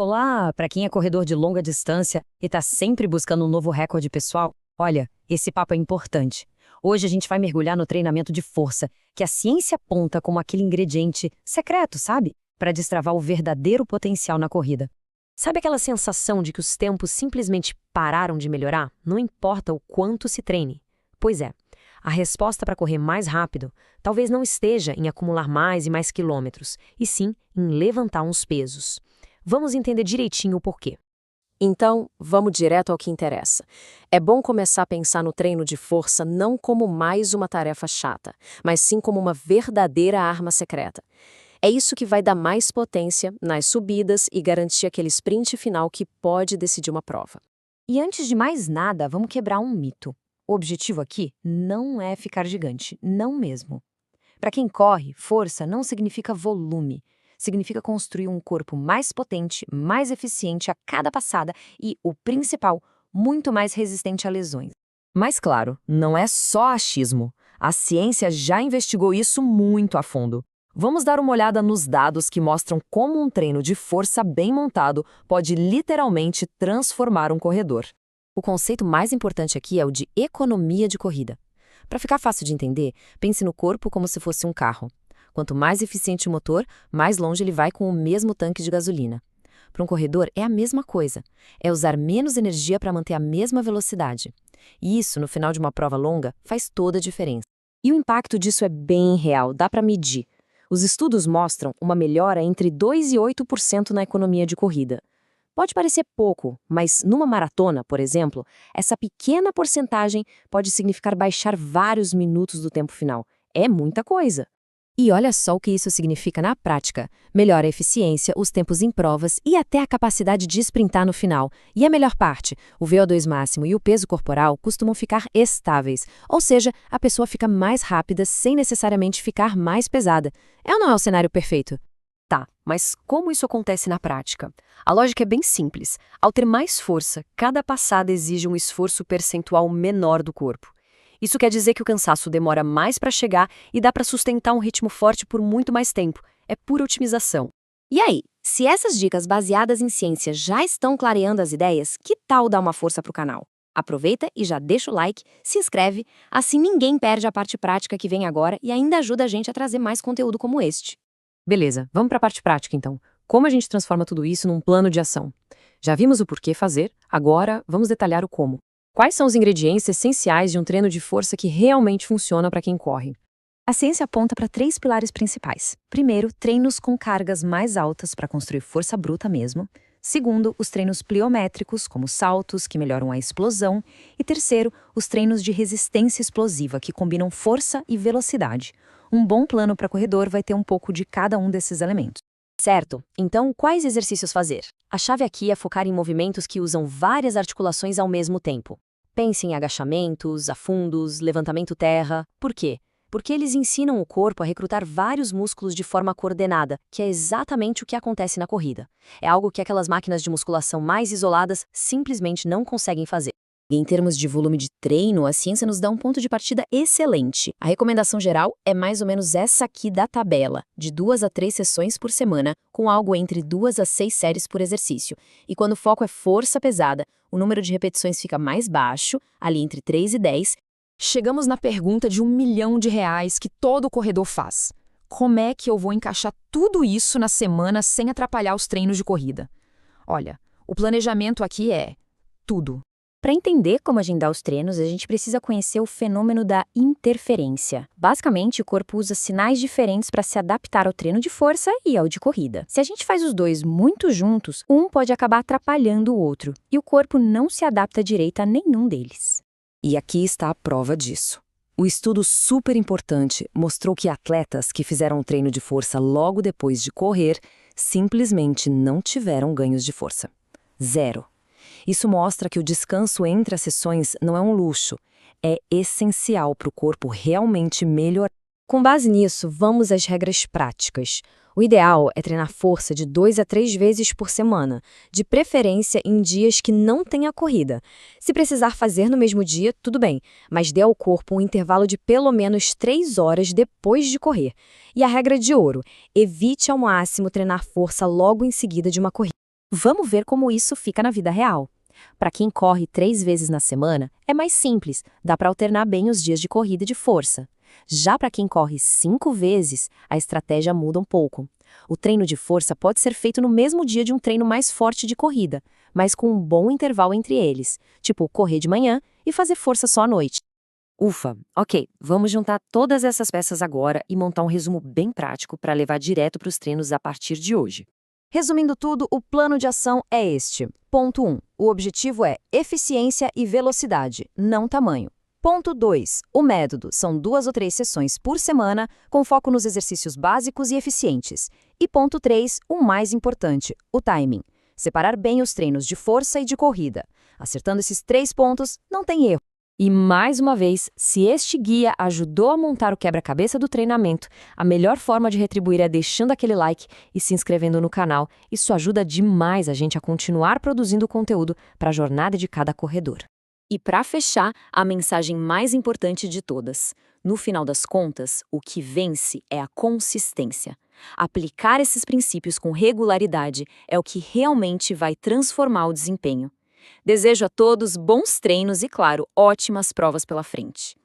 Olá, para quem é corredor de longa distância e está sempre buscando um novo recorde pessoal, olha, esse papo é importante. Hoje a gente vai mergulhar no treinamento de força, que a ciência aponta como aquele ingrediente secreto, sabe? Para destravar o verdadeiro potencial na corrida. Sabe aquela sensação de que os tempos simplesmente pararam de melhorar? Não importa o quanto se treine. Pois é, a resposta para correr mais rápido talvez não esteja em acumular mais e mais quilômetros, e sim em levantar uns pesos. Vamos entender direitinho o porquê. Então, vamos direto ao que interessa. É bom começar a pensar no treino de força não como mais uma tarefa chata, mas sim como uma verdadeira arma secreta. É isso que vai dar mais potência nas subidas e garantir aquele sprint final que pode decidir uma prova. E antes de mais nada, vamos quebrar um mito. O objetivo aqui não é ficar gigante, não mesmo. Para quem corre, força não significa volume. Significa construir um corpo mais potente, mais eficiente a cada passada e, o principal, muito mais resistente a lesões. Mas claro, não é só achismo. A ciência já investigou isso muito a fundo. Vamos dar uma olhada nos dados que mostram como um treino de força bem montado pode literalmente transformar um corredor. O conceito mais importante aqui é o de economia de corrida. Para ficar fácil de entender, pense no corpo como se fosse um carro. Quanto mais eficiente o motor, mais longe ele vai com o mesmo tanque de gasolina. Para um corredor é a mesma coisa. É usar menos energia para manter a mesma velocidade. E isso, no final de uma prova longa, faz toda a diferença. E o impacto disso é bem real, dá para medir. Os estudos mostram uma melhora entre 2% e 8% na economia de corrida. Pode parecer pouco, mas numa maratona, por exemplo, essa pequena porcentagem pode significar baixar vários minutos do tempo final. É muita coisa. E olha só o que isso significa na prática. Melhora a eficiência, os tempos em provas e até a capacidade de sprintar no final. E a melhor parte, o VO2 máximo e o peso corporal costumam ficar estáveis, ou seja, a pessoa fica mais rápida sem necessariamente ficar mais pesada. É ou não é o cenário perfeito? Tá, mas como isso acontece na prática? A lógica é bem simples. Ao ter mais força, cada passada exige um esforço percentual menor do corpo. Isso quer dizer que o cansaço demora mais para chegar e dá para sustentar um ritmo forte por muito mais tempo. É pura otimização. E aí, se essas dicas baseadas em ciência já estão clareando as ideias, que tal dar uma força para o canal? Aproveita e já deixa o like, se inscreve, assim ninguém perde a parte prática que vem agora e ainda ajuda a gente a trazer mais conteúdo como este. Beleza, vamos para a parte prática então. Como a gente transforma tudo isso num plano de ação? Já vimos o porquê fazer, agora vamos detalhar o como. Quais são os ingredientes essenciais de um treino de força que realmente funciona para quem corre? A ciência aponta para 3 pilares principais. Primeiro, treinos com cargas mais altas para construir força bruta mesmo. Segundo, os treinos pliométricos, como saltos, que melhoram a explosão. E terceiro, os treinos de resistência explosiva, que combinam força e velocidade. Um bom plano para corredor vai ter um pouco de cada um desses elementos. Certo, então quais exercícios fazer? A chave aqui é focar em movimentos que usam várias articulações ao mesmo tempo. Pense em agachamentos, afundos, levantamento terra. Por quê? Porque eles ensinam o corpo a recrutar vários músculos de forma coordenada, que é exatamente o que acontece na corrida. É algo que aquelas máquinas de musculação mais isoladas simplesmente não conseguem fazer. Em termos de volume de treino, a ciência nos dá um ponto de partida excelente. A recomendação geral é mais ou menos essa aqui da tabela, de 2 a 3 sessões por semana, com algo entre 2 a 6 séries por exercício. E quando o foco é força pesada, o número de repetições fica mais baixo, ali entre 3 e 10. Chegamos na pergunta de R$1 milhão que todo corredor faz. Como é que eu vou encaixar tudo isso na semana sem atrapalhar os treinos de corrida? Olha, o planejamento aqui é tudo. Para entender como agendar os treinos, a gente precisa conhecer o fenômeno da interferência. Basicamente, o corpo usa sinais diferentes para se adaptar ao treino de força e ao de corrida. Se a gente faz os dois muito juntos, um pode acabar atrapalhando o outro, e o corpo não se adapta direito a nenhum deles. E aqui está a prova disso. O estudo super importante mostrou que atletas que fizeram um treino de força logo depois de correr simplesmente não tiveram ganhos de força. 0. Isso mostra que o descanso entre as sessões não é um luxo, é essencial para o corpo realmente melhorar. Com base nisso, vamos às regras práticas. O ideal é treinar força de 2 a 3 vezes por semana, de preferência em dias que não tenha corrida. Se precisar fazer no mesmo dia, tudo bem, mas dê ao corpo um intervalo de pelo menos 3 horas depois de correr. E a regra de ouro, evite ao máximo treinar força logo em seguida de uma corrida. Vamos ver como isso fica na vida real. Para quem corre 3 vezes na semana, é mais simples, dá para alternar bem os dias de corrida e de força. Já para quem corre 5 vezes, a estratégia muda um pouco. O treino de força pode ser feito no mesmo dia de um treino mais forte de corrida, mas com um bom intervalo entre eles, tipo correr de manhã e fazer força só à noite. Ufa, ok, vamos juntar todas essas peças agora e montar um resumo bem prático para levar direto para os treinos a partir de hoje. Resumindo tudo, o plano de ação é este. Ponto 1. O objetivo é eficiência e velocidade, não tamanho. Ponto 2. O método são 2 ou 3 sessões por semana, com foco nos exercícios básicos e eficientes. E ponto 3, o mais importante, o timing. Separar bem os treinos de força e de corrida. Acertando esses 3 pontos, não tem erro. E mais uma vez, se este guia ajudou a montar o quebra-cabeça do treinamento, a melhor forma de retribuir é deixando aquele like e se inscrevendo no canal. Isso ajuda demais a gente a continuar produzindo conteúdo para a jornada de cada corredor. E para fechar, a mensagem mais importante de todas. No final das contas, o que vence é a consistência. Aplicar esses princípios com regularidade é o que realmente vai transformar o desempenho. Desejo a todos bons treinos e, claro, ótimas provas pela frente.